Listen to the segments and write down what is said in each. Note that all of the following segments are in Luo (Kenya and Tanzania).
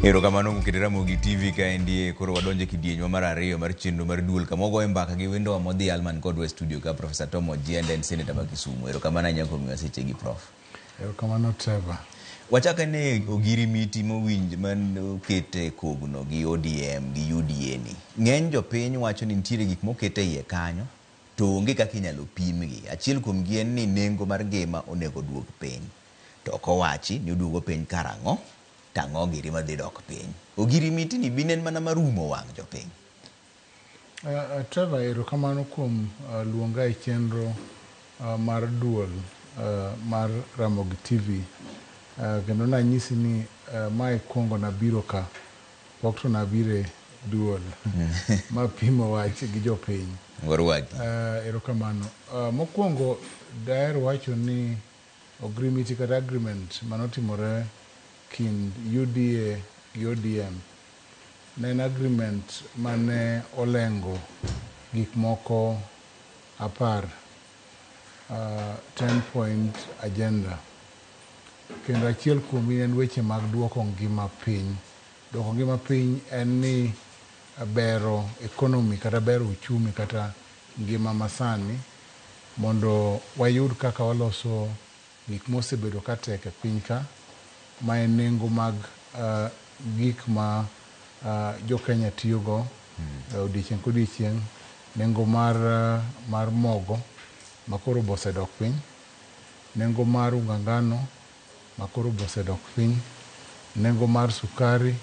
Erokamano kuom keto Ramogi TV kaendi. Koro wadonjo kidieny mar ariyo mar chenro mar duol kamogo mbaka gi wendo wa modhi Alman kodwa studio ka Professor Tom Ojiende en senator ma Kisumu. Erokamano anyako miwa sechegi Prof. Erokamano Trevor. Wachaka ne ogirimiti mowinj man okete kogno gi ODM gi UDA ni. Ng'eny jopiny wacho ni nitiere gik mokete iye kanyo to onge kaka inyalo pimgi. Achiel kuom gi en ni nengo mar ngima onego duog piny. To ok owachi ni oduogo piny karang'o tang'o giri madhi dok piny. Ogirimiti ni binen mana marumo wang' jopiny. Trevor, erokamano kuom luonga e chenro mar duol mar Ramogi TV. Kendo nanyisi ni mae kuongo nabiro ka pok to nabire duol ma pimo wach gi jopiny. Warwaki. Erokamano. Mokuongo daher wacho ni ogirimiti kata agreement manotimore kind UDA gi ODM ne en agreement mane olengo gik moko 10 point agenda. Kendo achiel kuom en weche mag duoko ngima piny. Duoko ngima piny en ni bero economy kata bero uchumi kata ngima masani mondo wayud kaka waloso gik mosebedo ka tek e piny ka ma en nengo mag gik ma jo Kenya tiyogo odiochieng' kodiochieng', nengo mar mogo makoro bosedok piny, nengo mar unga ngano makoro bosedok piny, nengo mar sukari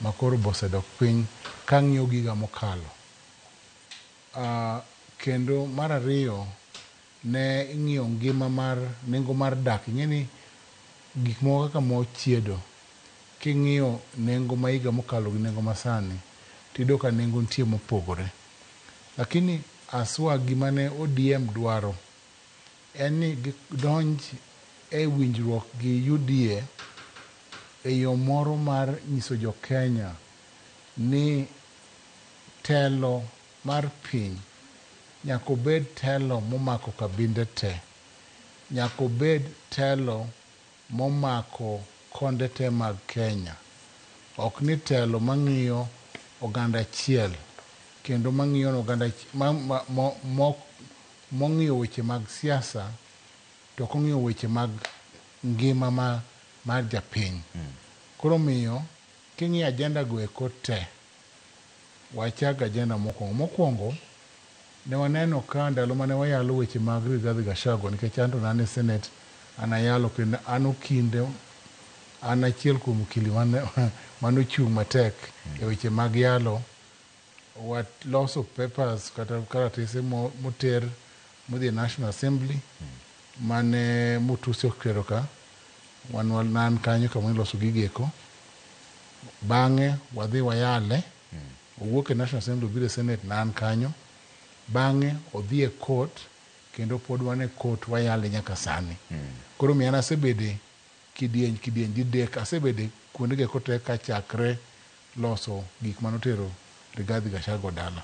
makoro bosedok piny kang'iyo giga mokalo. Kendo mar ariyo ne ing'iyo ngima mar nengo mar dak. Ing'eni gik moko kaka mo chiedo king'iyo nengo ma higa mokalo gi nengo masani tiyudo ka nengo nitie mopogore. Lakini aswa gima ne ODM dwaro en ni gidonj e winjruok gi UDA e yo moro mar nyiso jo Kenya ni telo mar piny nyaka obed telo momako kabinde te, nyaka obed telo momako konde te mag Kenya. Ok ni telo mang'iyo oganda achiel kendo mang'iyo oganda mong'iyo weche mag siasa to ok ong'iyo weche mag ngima mar japiny. Koro miyo king'iyo agenda go eko te, wachak agenda mokwongo. Mokwongo ne waneno ka ndalo mane wayalo weche mag Rigathi Gachagua nikech an to nan e Senate anayalo kendo an okinde an achiel kuom okili manochung' matek e weche mag yalo loso papers kata karatese moter modhi e National Assembly mane Mutusi okero ka nan kanyo kama iloso gigeko. Bang'e wadhi wayale, owuok e National Assembly obiro e Senate nan kanyo. Bang'e odhi e court kendo pod wan e court wayale nyaka sani. Koro miya asebede kidieny didek asebede kuonde ge kote ka chakre loso gik manotero Rigathi Gachagua dala.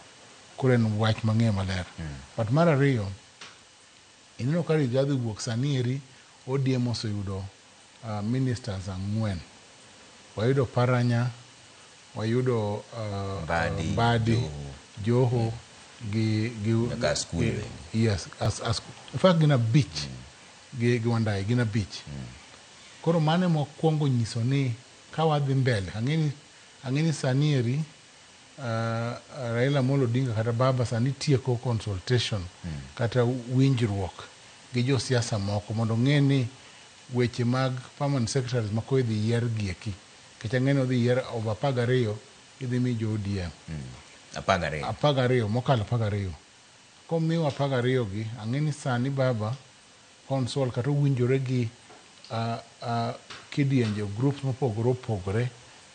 Koro en wach mang'eyo maler. But mar ariyo, ineno ka Rigathi wuok sani eri ODM oseyudo ministers 4. Wayudo Paranya, wayudo Mbadi, Joho gi yes, in fact gina beach gi Wandai gina beach. Koro mane mokwongo nyiso ni ka wadhi mbele ang'eni sani eri Raila Amolo Odinga kata Baba sani tieko consultation kata winjruok gi jo siasa moko mondo ng'e ni weche mag permanent secretaries mako idhi yier gieki kech ang'eni odhi yier over 12 idhi mi jo ODM 12 mokalo 12 komiwa 12 gi ang'eni sani Baba consol kata winjore gi kidienje groups mopogore opogore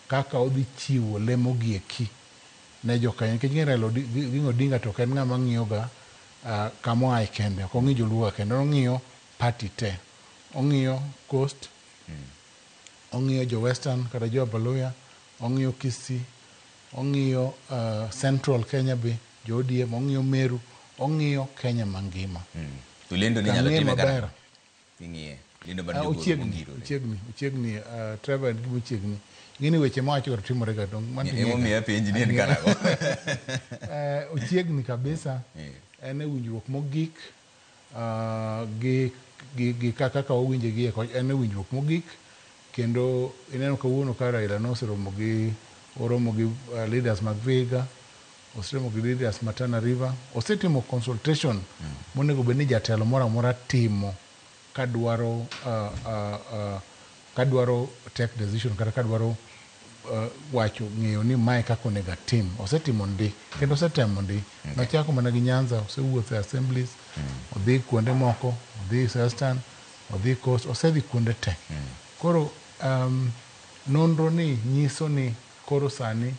kaka odhi chiwo lemo gieki ne jo Kenya. Nikech Raila Odinga to en ng'ama ng'iyoga kamo ae kende, ok ong'iyo joluo kende, ong'iyo party te, ong'iyo Coast, ong'iyo jo Western kata jo Abaluya, ong'iyo Kisii, ong'iyo Central Kenya be jo ODM, ong'iyo Meru, ong'iyo Kenya mangima. Tulendo ni nyalo time kara ing'iye lindo bar ochiegni Trevor gima ochiegni gini weche mawacho kod timore ga dong emomiyo penji ni en karago. Ochiegni kabisa. En e winjruok mogik gi kaka owinje gi en e winjruok mogik, kendo ineno kawuono ka Raila oromo gi leaders mag Vihiga, oseromo gi leaders ma Tana River, osetimo consultation monego bed ni jatelo moro amora timo kadwaro take decision kata kadwaro wacho ng'eyo ni mae kaka onego atim. Osetimo ndi kendo osetemo ndi. Nochako mana gi Nyanza, osewuotho e assemblies, odhi kuonde moko, odhi Western, odhi Coast, osedhi kuonde te. Koro nonro ni nyiso ni koro sani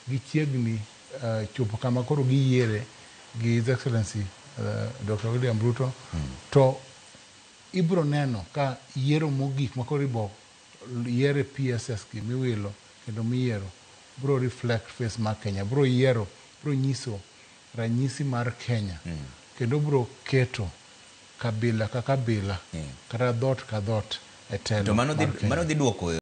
gichiegni chopo kama koro giyiere gi His Excellency Dr. William Ruto, to ibro neno ka yiero mogik ma koro ibo yiere PSS gi miwilo kendo miyiero bro reflect face mar Kenya, bro nyiso ranyisi mar Kenya, kendo bro keto kabila ka kabila kata dhot ka dhot e telo. To mano dhi duoko